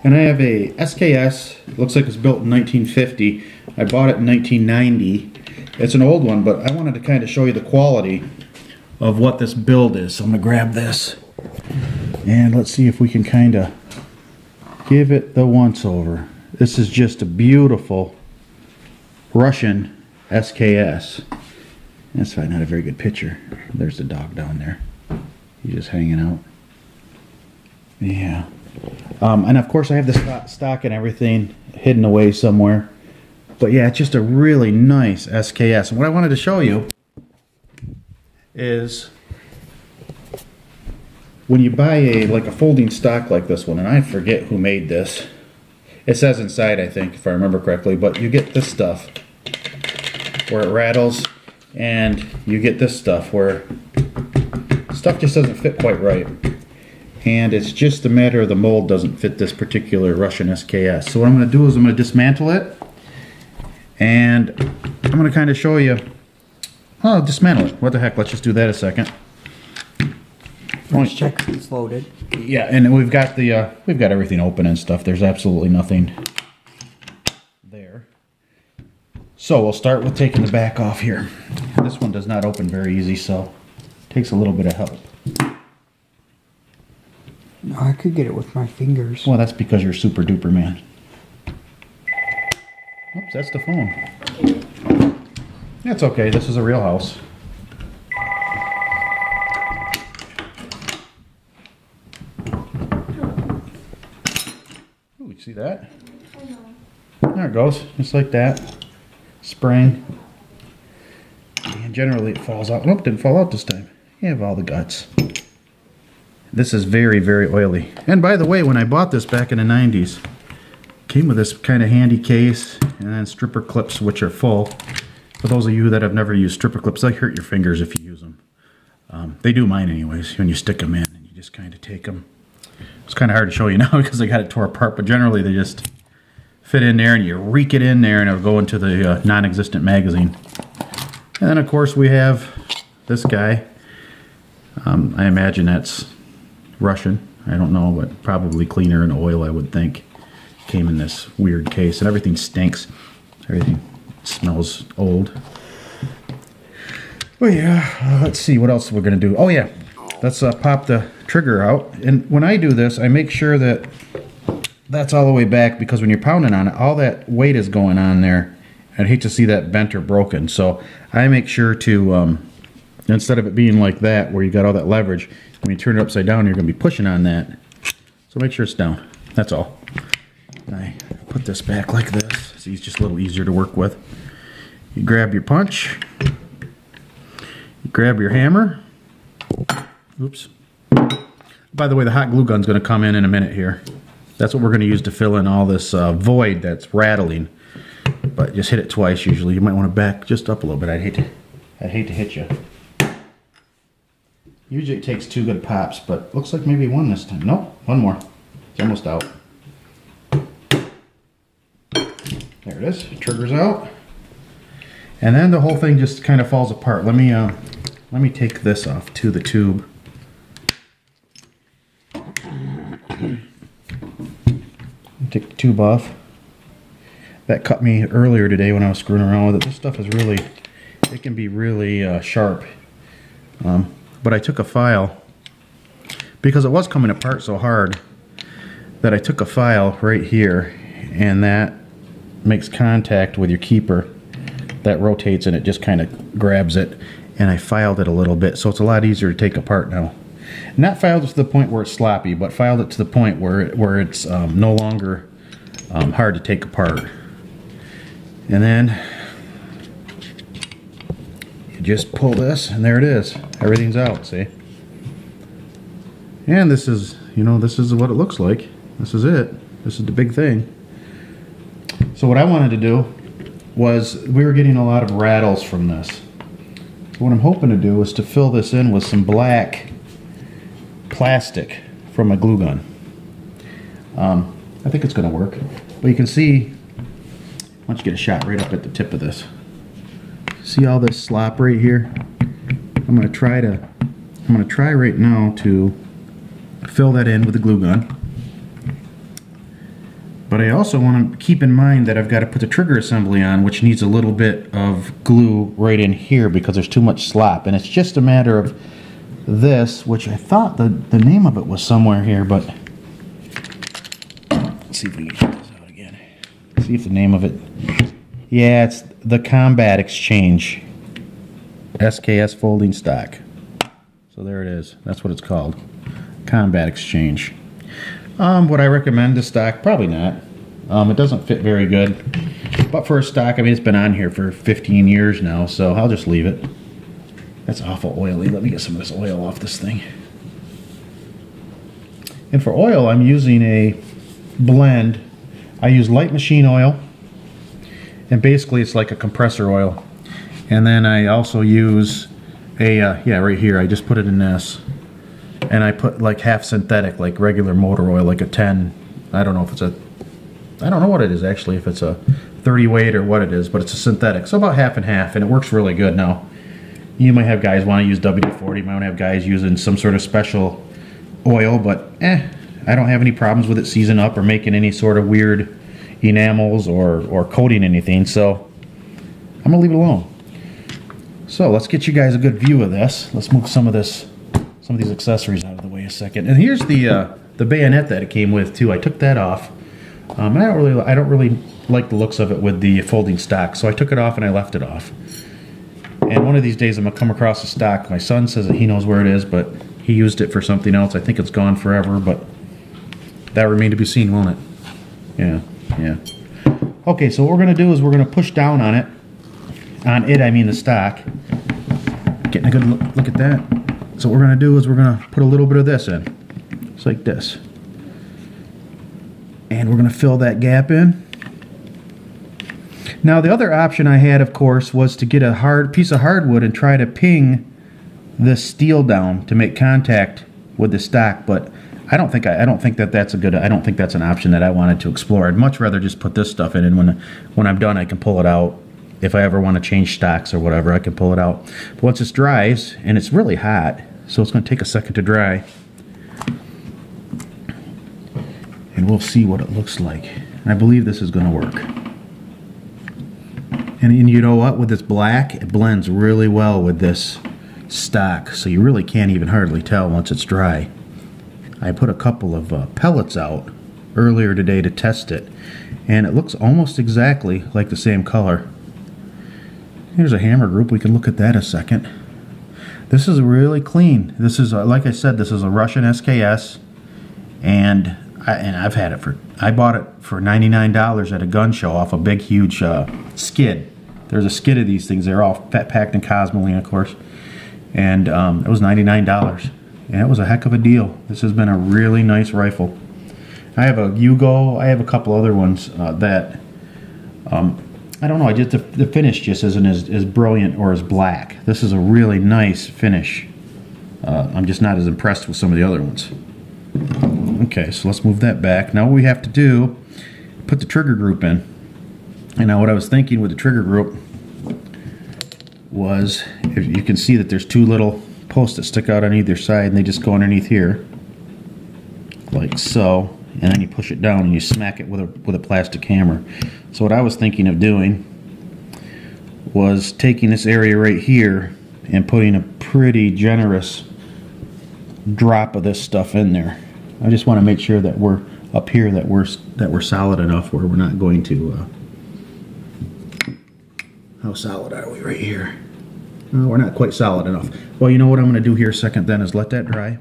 And I have a SKS, looks like it's built in 1950. I bought it in 1990. It's an old one, but I wanted to kind of show you the quality of what this build is. So I'm going to grab this, and let's see if we can kind of give it the once over. This is just a beautiful Russian SKS. That's probably not a very good picture. There's the dog down there. He's just hanging out. Yeah. And of course I have the stock and everything hidden away somewhere. But yeah, it's just a really nice SKS. And what I wanted to show you is when you buy a folding stock like this one, and I forget who made this. It says inside, I think, if I remember correctly, but you get this stuff where it rattles, and you get this stuff where stuff just doesn't fit quite right. And it's just a matter of the mold doesn't fit this particular Russian SKS. So what I'm going to do is I'm going to dismantle it, and I'm going to kind of show you. Oh, dismantle it. What the heck? Let's just do that a second. Let's check if it's loaded. Yeah, and we've got everything open and stuff. There's absolutely nothing there. So we'll start with taking the back off here. This one does not open very easy, so it takes a little bit of help. No, I could get it with my fingers. Well, that's because you're super duper man. Oops, that's the phone. That's okay, this is a real house. Ooh, you see that? There it goes, just like that. Spring. And generally it falls out. Nope, didn't fall out this time. You have all the guts. This is very, very oily. And by the way, when I bought this back in the 90s, it came with this kind of handy case and then stripper clips, which are full. For those of you that have never used stripper clips, they hurt your fingers if you use them. They do mine anyways, when you stick them in and you just kind of take them. It's kind of hard to show you now because I got it tore apart, but generally they just fit in there and you reek it in there and it'll go into the non-existent magazine. And then of course we have this guy. I imagine that's Russian. I don't know, but probably cleaner and oil, I would think. Came in this weird case, and everything stinks. Everything smells old. Oh yeah, let's see what else we're gonna do. Oh yeah, let's pop the trigger out. And when I do this, I make sure that that's all the way back, because when you're pounding on it, all that weight is going on there. I'd hate to see that bent or broken, so I make sure to instead of it being like that, where you got all that leverage, when you turn it upside down, you're going to be pushing on that. So make sure it's down. That's all. And I put this back like this. So it's just a little easier to work with. You grab your punch. You grab your hammer. Oops. By the way, the hot glue gun's going to come in a minute here. That's what we're going to use to fill in all this void that's rattling. But just hit it twice usually. You might want to back just up a little bit. I'd hate to hit you. Usually it takes 2 good pops, but looks like maybe 1 this time. Nope, 1 more. It's almost out. There it is. Trigger's out. And then the whole thing just kind of falls apart. Let me take this off to the tube. Take the tube off. That cut me earlier today when I was screwing around with it. This stuff is really, it can be really sharp. But I took a file, because it was coming apart so hard, that I took a file right here, and that makes contact with your keeper. That rotates and it just kind of grabs it, and I filed it a little bit, so it's a lot easier to take apart now. Not filed it to the point where it's sloppy, but filed it to the point where it's no longer hard to take apart. And then you just pull this, and there it is. Everything's out, see? And this is, you know, this is what it looks like. This is it. This is the big thing. So what I wanted to do was, we were getting a lot of rattles from this. So what I'm hoping to do is to fill this in with some black plastic from a glue gun. I think it's going to work. But you can see, why don't you get a shot right up at the tip of this. See all this slop right here? I'm going to try right now to fill that in with the glue gun. But I also want to keep in mind that I've got to put the trigger assembly on, which needs a little bit of glue right in here because there's too much slop. And it's just a matter of this, which I thought the name of it was somewhere here, but let's see if we can get this out again. See if the name of it, yeah, it's the Combat Exchange SKS folding stock. So there it is. That's what it's called, Combat Exchange. Would I recommend this stock? Probably not. It doesn't fit very good. But for a stock, I mean, it's been on here for 15 years now, so I'll just leave it. That's awful oily. Let me get some of this oil off this thing. And for oil, I'm using a blend. I use light machine oil, and basically it's like a compressor oil. And then I also use a, yeah, right here, I just put it in this. And I put like half synthetic, like regular motor oil, like a 10. I don't know if it's a, I don't know what it is actually, if it's a 30 weight or what it is, but it's a synthetic. So about half and half, and it works really good. Now, you might have guys want to use WD-40, you might have guys using some sort of special oil, but I don't have any problems with it seizing up or making any sort of weird enamels or coating anything, so I'm gonna leave it alone. So let's get you guys a good view of this. Let's move some of these accessories out of the way a second. And here's the bayonet that it came with too. I took that off. I don't really like the looks of it with the folding stock, so I took it off and I left it off. And one of these days I'm gonna come across a stock. My son says that he knows where it is, but he used it for something else. I think it's gone forever, but that remained to be seen, won't it? Yeah. Okay, so what we're gonna do is we're gonna push down on it. On it, I mean the stock. Getting a good look at that. So what we're going to do is we're going to put a little bit of this in. Just like this. And we're going to fill that gap in. Now the other option I had, of course, was to get a hard piece of hardwood and try to ping this steel down to make contact with the stock, but I don't think that's an option that I wanted to explore. I'd much rather just put this stuff in, and when I'm done I can pull it out. If I ever want to change stocks or whatever, I can pull it out. But once it dries, and it's really hot, so it's going to take a second to dry, and we'll see what it looks like. I believe this is going to work. And you know what? With this black, it blends really well with this stock, so you really can't even hardly tell once it's dry. I put a couple of pellets out earlier today to test it, and it looks almost exactly like the same color. Here's a hammer group. We can look at that a second. This is really clean. This is, like I said, this is a Russian SKS, and I've had it I bought it for $99 at a gun show off a big, huge skid. There's a skid of these things. They're all packed in Cosmoline, of course, and it was $99, and it was a heck of a deal. This has been a really nice rifle. I have a Hugo. I have a couple other ones that. I don't know, the finish just isn't as brilliant or as black. This is a really nice finish. I'm just not as impressed with some of the other ones. Okay, so let's move that back. Now what we have to do, put the trigger group in. And now what I was thinking with the trigger group was, if you can see that there's two little posts that stick out on either side, and they just go underneath here, like so. And then you push it down and you smack it with a plastic hammer. So what I was thinking of doing was taking this area right here and putting a pretty generous drop of this stuff in there. I just want to make sure that we're up here, that we're solid enough where we're not going to. How solid are we right here? No, we're not quite solid enough. Well, you know what I'm going to do here a second then is let that dry.